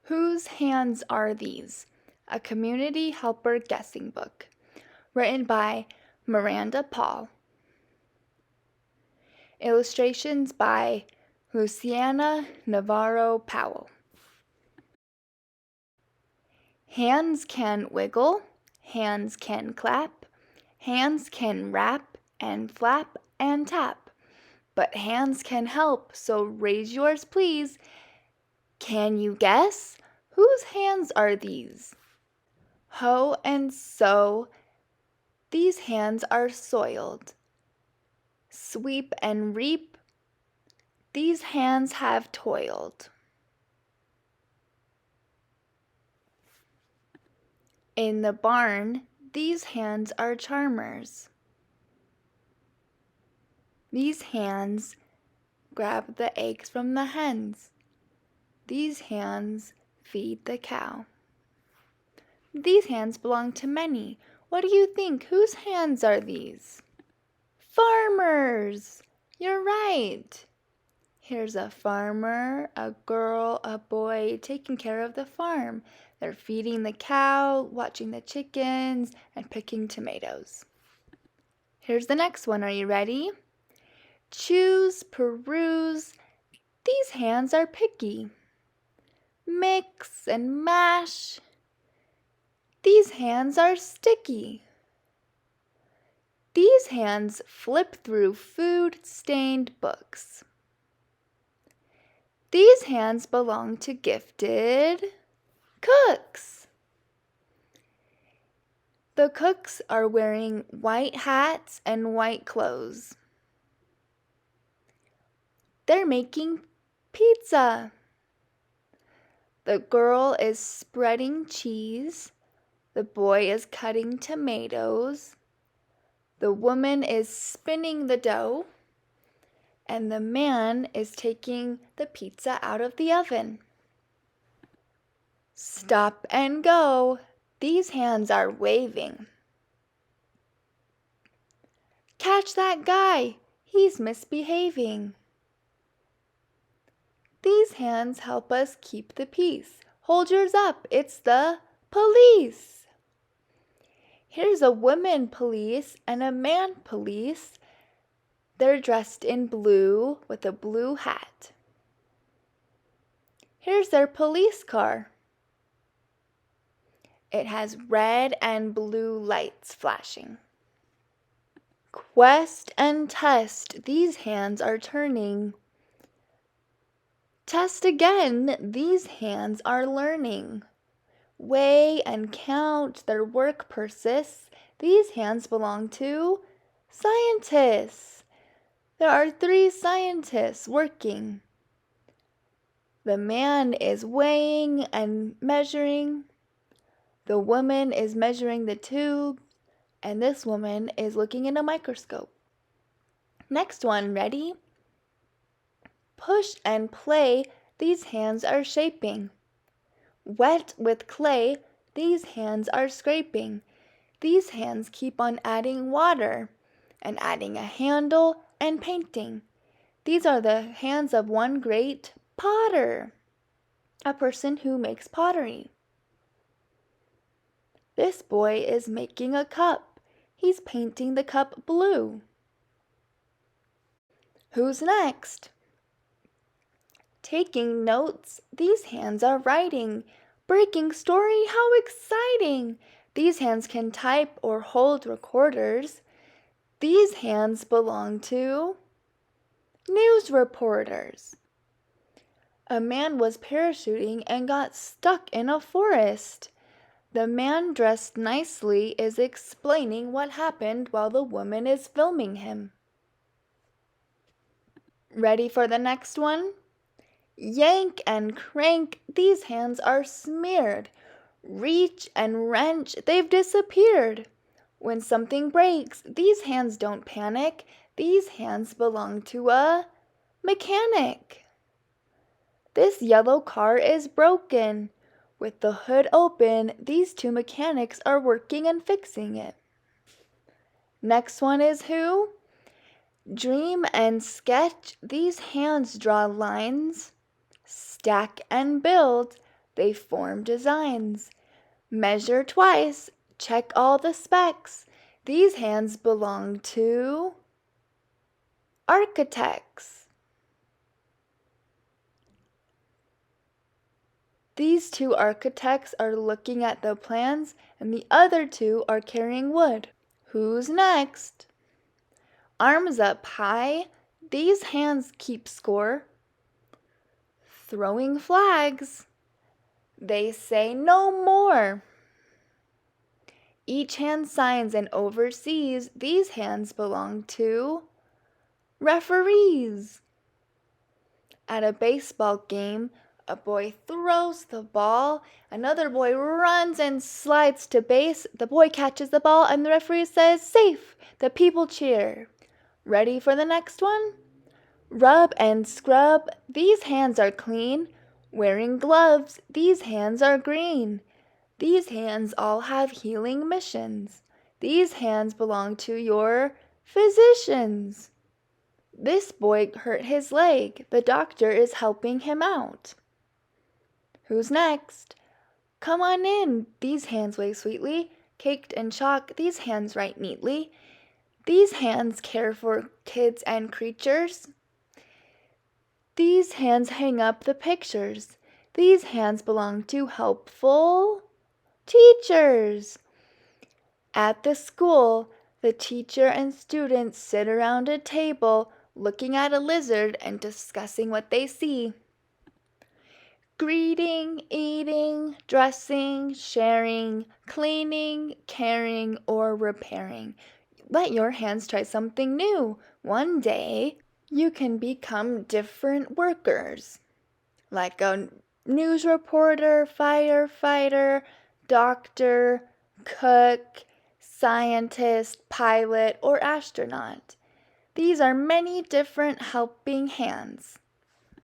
Whose Hands Are These? A Community Helper Guessing Book. Written by Miranda Paul. Illustrations by Luciana Navarro Powell. Hands can wiggle, hands can clap, hands can rap and flap and tap. But hands can help, so raise yours please. Can you guess? Whose hands are these? Hoe and sow, these hands are soiled. Sweep and reap, these hands have toiled. In the barn, these hands are charmers. These hands grab the eggs from the hens. These hands feed the cow. These hands belong to many. What do you think? Whose hands are these? Farmers! You're right. Here's a farmer, a girl, a boy taking care of the farm. They're feeding the cow, watching the chickens, and picking tomatoes. Here's the next one. Are you ready? Choose, peruse. These hands are picky. Mix and mash. These hands are sticky. These hands flip through food-stained books. These hands belong to gifted cooks. The cooks are wearing white hats and white clothes. They're making pizza. The girl is spreading cheese. The boy is cutting tomatoes. The woman is spinning the dough. And the man is taking the pizza out of the oven. Stop and go. These hands are waving. Catch that guy. He's misbehaving. These hands help us keep the peace. Hold yours up. It's the police. Here's a woman police and a man police. They're dressed in blue with a blue hat. Here's their police car. It has red and blue lights flashing. Quest and test, these hands are turning. Test again, these hands are learning. Weigh and count, their work persists. These hands belong to scientists. There are 3 scientists working. The man is weighing and measuring. The woman is measuring the tube. And this woman is looking in a microscope. Next one, ready? Push and play, these hands are shaping. Wet with clay, these hands are scraping. These hands keep on adding water and adding a handle and painting. These are the hands of one great potter, a person who makes pottery. This boy is making a cup. He's painting the cup blue. Who's next? Taking notes, these hands are writing. Breaking story, how exciting! These hands can type or hold recorders. These hands belong to news reporters. A man was parachuting and got stuck in a forest. The man dressed nicely is explaining what happened while the woman is filming him. Ready for the next one? Yank and crank, these hands are smeared. Reach and wrench, they've disappeared. When something breaks, these hands don't panic. These hands belong to a mechanic. This yellow car is broken. With the hood open, these 2 mechanics are working and fixing it. Next one is who? Dream and sketch, these hands draw lines. Stack and build, they form designs. Measure twice, check all the specs. These hands belong to architects. These two architects are looking at the plans, and the other two are carrying wood. Who's next? Arms up high, these hands keep score. Throwing flags, they say no more. Each hand signs and oversees, these hands belong to referees. At a baseball game, a boy throws the ball, another boy runs and slides to base. The boy catches the ball and the referee says, "Safe!" The people cheer. Ready for the next one? Rub and scrub, these hands are clean. Wearing gloves, these hands are green. These hands all have healing missions. These hands belong to your physicians. This boy hurt his leg. The doctor is helping him out. Who's next? Come on in. These hands wave sweetly. Caked in chalk, these hands write neatly. These hands care for kids and creatures. These hands hang up the pictures. These hands belong to helpful teachers. At the school, the teacher and students sit around a table looking at a lizard and discussing what they see. Greeting, eating, dressing, sharing, cleaning, caring, or repairing. Let your hands try something new. One day, you can become different workers, like a news reporter, firefighter, doctor, cook, scientist, pilot, or astronaut. These are many different helping hands.